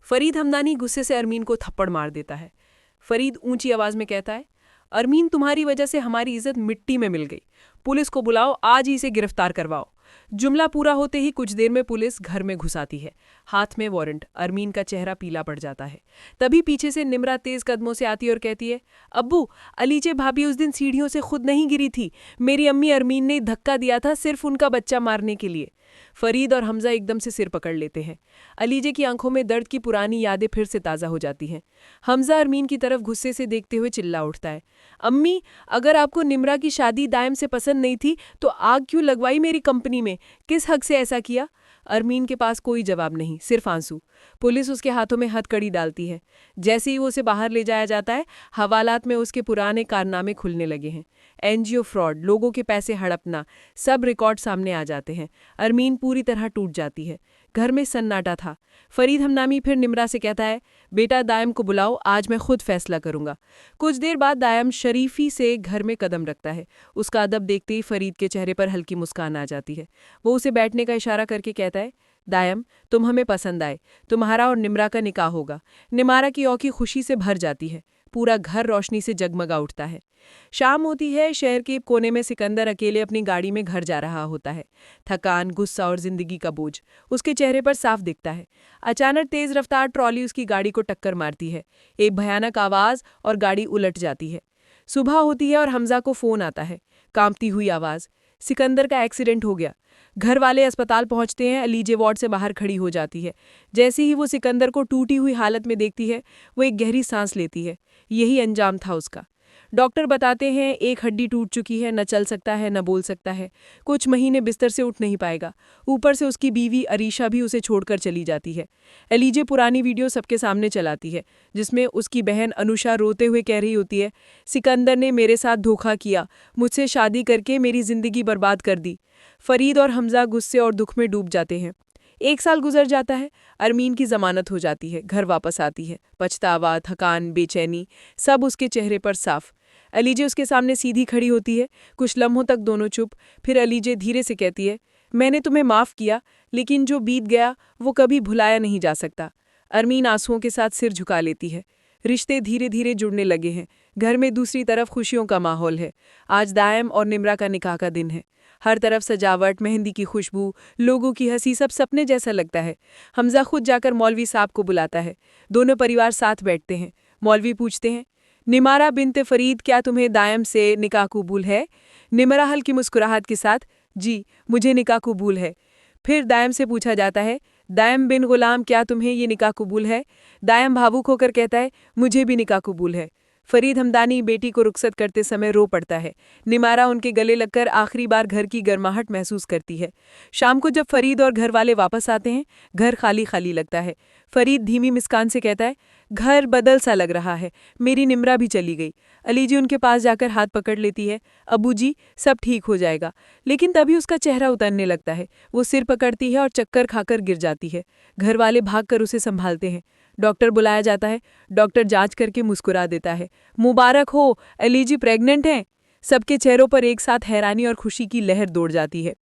फरीद हमदानी गुस्से से अरमीन को थप्पड़ मार देता है। फरीद ऊंची आवाज में कहता है, अरमीन तुम्हारी वजह से हमारी इज्जत मिट्टी में मिल गई। पुलिस को बुलाओ, आज ही इसे गिरफ्तार करवाओ। जुमला पूरा होते ही कुछ देर में पुलिस घर में घुस आती है, हाथ में वारंट। अरमीन का चेहरा पीला पड़ जाता है। तभी पीछे से निम्रा तेज कदमों से आती है और कहती है, अब्बू, अलीजे भाभी उस दिन सीढ़ियों से खुद नहीं गिरी थी। मेरी अम्मी अरमीन ने धक्का दिया था सिर्फ उनका बच्चा मारने के लिए। फरीद और हमजा एकदम से सिर पकड़ लेते हैं। अलीजे की आंखों में दर्द की पुरानी यादें फिर से ताज़ा हो जाती हैं। हमजा अरमीन की तरफ गुस्से से देखते हुए चिल्ला उठता है, अम्मी, अगर आपको निम्रा की शादी दायम से पसंद नहीं थी तो आग क्यों लगवाई मेरी कंपनी में? किस हक से ऐसा किया? अरमीन के पास कोई जवाब नहीं, सिर्फ आंसू। पुलिस उसके हाथों में हथकड़ी डालती है। जैसे ही वो उसे बाहर ले जाया जाता है, हवालात में उसके पुराने कारनामे खुलने लगे हैं। एनजीओ फ्रॉड, लोगों के पैसे हड़पना, सब रिकॉर्ड सामने आ जाते हैं। अरमीन पूरी तरह टूट जाती है। घर में सन्नाटा था। फरीद हमदानी फिर निम्रा से कहता है, बेटा दायम को बुलाओ, आज मैं खुद फैसला करूंगा। कुछ देर बाद दायम शरीफी से घर में कदम रखता है। उसका अदब देखते ही फरीद के चेहरे पर हल्की मुस्कान आ जाती है। वो उसे बैठने का इशारा करके कहता है, दायम, तुम हमें पसंद आए, तुम्हारा और निम्रा का निकाह होगा। निमारा की औंखें खुशी से भर जाती है। पूरा घर रोशनी से जगमगा उठता है। शाम होती है। शहर के कोने में सिकंदर अकेले अपनी गाड़ी में घर जा रहा होता है। थकान, गुस्सा और जिंदगी का बोझ उसके चेहरे पर साफ दिखता है। अचानक तेज रफ्तार ट्रॉली उसकी गाड़ी को टक्कर मारती है। एक भयानक आवाज और गाड़ी उलट जाती है। सुबह होती है और हमजा को फोन आता है, कांपती हुई आवाज, सिकंदर का एक्सीडेंट हो गया। घर वाले अस्पताल पहुंचते हैं। अलीजे वार्ड से बाहर खड़ी हो जाती है। जैसे ही वो सिकंदर को टूटी हुई हालत में देखती है, वो एक गहरी सांस लेती है। यही अंजाम था उसका। डॉक्टर बताते हैं एक हड्डी टूट चुकी है, न चल सकता है, न बोल सकता है। कुछ महीने बिस्तर से उठ नहीं पाएगा। ऊपर से उसकी बीवी अरीशा भी उसे छोड़कर चली जाती है। अलीजे पुरानी वीडियो सबके सामने चलाती है, जिसमें उसकी बहन अनुषा रोते हुए कह रही होती है, सिकंदर ने मेरे साथ धोखा किया, मुझसे शादी करके मेरी जिंदगी बर्बाद कर दी। फरीद और हमजा गुस्से और दुख में डूब जाते हैं। 1 साल गुजर जाता है। अरमीन की जमानत हो जाती है। घर वापस आती है। पछतावा, थकान, बेचैनी, सब उसके चेहरे पर साफ। अलीजे उसके सामने सीधी खड़ी होती है। कुछ लम्हों तक दोनों चुप। फिर अलीजे धीरे से कहती है, मैंने तुम्हें माफ़ किया, लेकिन जो बीत गया वो कभी भुलाया नहीं जा सकता। अरमीन आंसुओं के साथ सिर झुका लेती है। रिश्ते धीरे धीरे जुड़ने लगे हैं। घर में दूसरी तरफ खुशियों का माहौल है। आज दायम और निम्रा का निकाह का दिन है। हर तरफ सजावट, मेहंदी की खुशबू, लोगों की हंसी, सब सपने जैसा लगता है। हमजा खुद जाकर मौलवी साहब को बुलाता है। दोनों परिवार साथ बैठते हैं। मौलवी पूछते हैं, निमारा बिन्ते फरीद, क्या तुम्हें दायम से निकाह कबूल है? निमरा हल्की मुस्कुराहट के साथ, जी, मुझे निकाह कबूल है। फिर दायम से पूछा जाता है, दायम बिन गुलाम, क्या तुम्हें ये निकाह कबूल है? दायम भावुक होकर कहता है, मुझे भी निकाह कबूल है। फरीद हमदानी बेटी को रुखसत करते समय रो पड़ता है। निमारा उनके गले लगकर आखिरी बार घर की गर्माहट महसूस करती है। शाम को जब फरीद और घर वाले वापस आते हैं, घर खाली खाली लगता है। फरीद धीमी मुस्कान से कहता है, घर बदल सा लग रहा है, मेरी निम्रा भी चली गई। अलीजी उनके पास जाकर हाथ पकड़ लेती है, अबू जी, सब ठीक हो जाएगा। लेकिन तभी उसका चेहरा उतरने लगता है। वो सिर पकड़ती है और चक्कर खाकर गिर जाती है। घर वाले भागकर उसे संभालते हैं। डॉक्टर बुलाया जाता है। डॉक्टर जांच करके मुस्कुरा देता है, मुबारक हो, अलीजी प्रेग्नेंट हैं। सबके चेहरों पर एक साथ हैरानी और खुशी की लहर दौड़ जाती है।